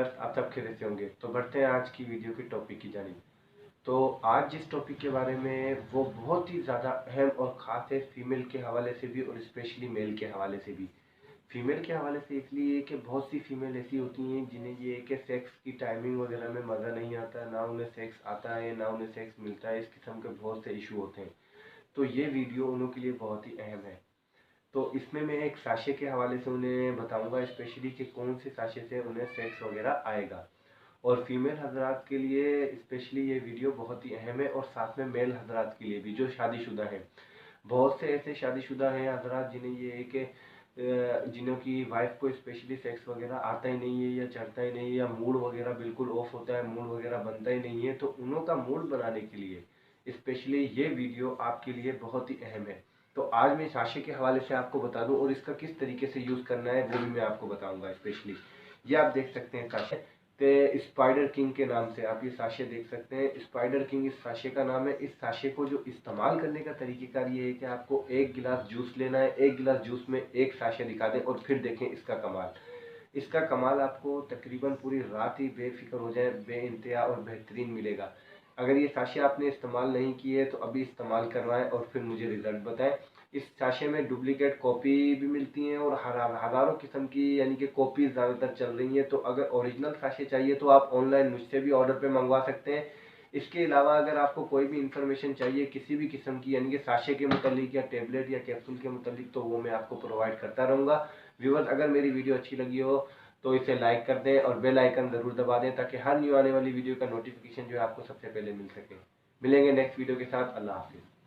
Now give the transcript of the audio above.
Viewers, आप सब खैरियत से होंगे। तो बढ़ते हैं आज की वीडियो की टॉपिक की जानिब। तो आज जिस टॉपिक के बारे में वो बहुत ही ज़्यादा अहम और ख़ास है, फीमेल के हवाले से भी और स्पेशली मेल के हवाले से भी। फीमेल के हवाले से इसलिए कि बहुत सी फीमेल ऐसी होती हैं जिन्हें ये कि सेक्स की टाइमिंग वगैरह में मज़ा नहीं आता, ना उन्हें सेक्स आता है ना उन्हें सेक्स मिलता है। इस किस्म के बहुत से इशू होते हैं। तो ये वीडियो उन्हों के लिए बहुत ही अहम है। तो इसमें मैं एक साशे के हवाले से उन्हें बताऊंगा स्पेशली कि कौन से साशे से उन्हें सेक्स वगैरह आएगा। और फीमेल हजरात के लिए स्पेशली ये वीडियो बहुत ही अहम है और साथ में मेल हजरात के लिए भी जो शादीशुदा हैं। बहुत से ऐसे शादीशुदा हैं हजरात जिन्हें ये है कि जिन्हों की वाइफ को स्पेशली सेक्स वगैरह आता ही नहीं है या चढ़ता ही नहीं है या मूड वगैरह बिल्कुल ऑफ होता है, मूड वगैरह बनता ही नहीं है। तो उन्हों का मूड बनाने के लिए स्पेशली ये वीडियो आपके लिए बहुत ही अहम है। तो आज मैं साशे के हवाले से आपको बता दूं और इसका किस तरीके से यूज़ करना है वो भी मैं आपको बताऊंगा स्पेशली। ये आप देख सकते हैं साशे ते स्पाइडर किंग के नाम से आप ये साशे देख सकते हैं। स्पाइडर किंग इस साशे का नाम है। इस साशे को जो इस्तेमाल करने का तरीकेकार ये है कि आपको एक गिलास जूस लेना है, एक गिलास जूस में एक साशे दिखा दें और फिर देखें इसका कमाल। इसका कमाल आपको तकरीबन पूरी रात ही बेफिक्र हो जाए, बेइंतहा और बेहतरीन मिलेगा। अगर ये साशे आपने इस्तेमाल नहीं किए तो अभी इस्तेमाल करवाएं और फिर मुझे रिजल्ट बताएं। इस साशे में डुप्लीकेट कॉपी भी मिलती हैं और हज़ारों किस्म की यानी कि कॉपीज ज़्यादातर चल रही हैं। तो अगर ओरिजिनल साशे चाहिए तो आप ऑनलाइन मुझसे भी ऑर्डर पे मंगवा सकते हैं। इसके अलावा अगर आपको कोई भी इंफॉर्मेशन चाहिए किसी भी किस्म की यानी कि साशे के मुतालिक या टेबलेट या कैप्सूल के मुतालिक तो वो मैं आपको प्रोवाइड करता रहूँगा। व्यूअर्स, अगर मेरी वीडियो अच्छी लगी हो तो इसे लाइक कर दें और बेल आइकन ज़रूर दबा दें ताकि हर न्यू आने वाली वीडियो का नोटिफिकेशन जो है आपको सबसे पहले मिल सके। मिलेंगे नेक्स्ट वीडियो के साथ। अल्लाह हाफिज़।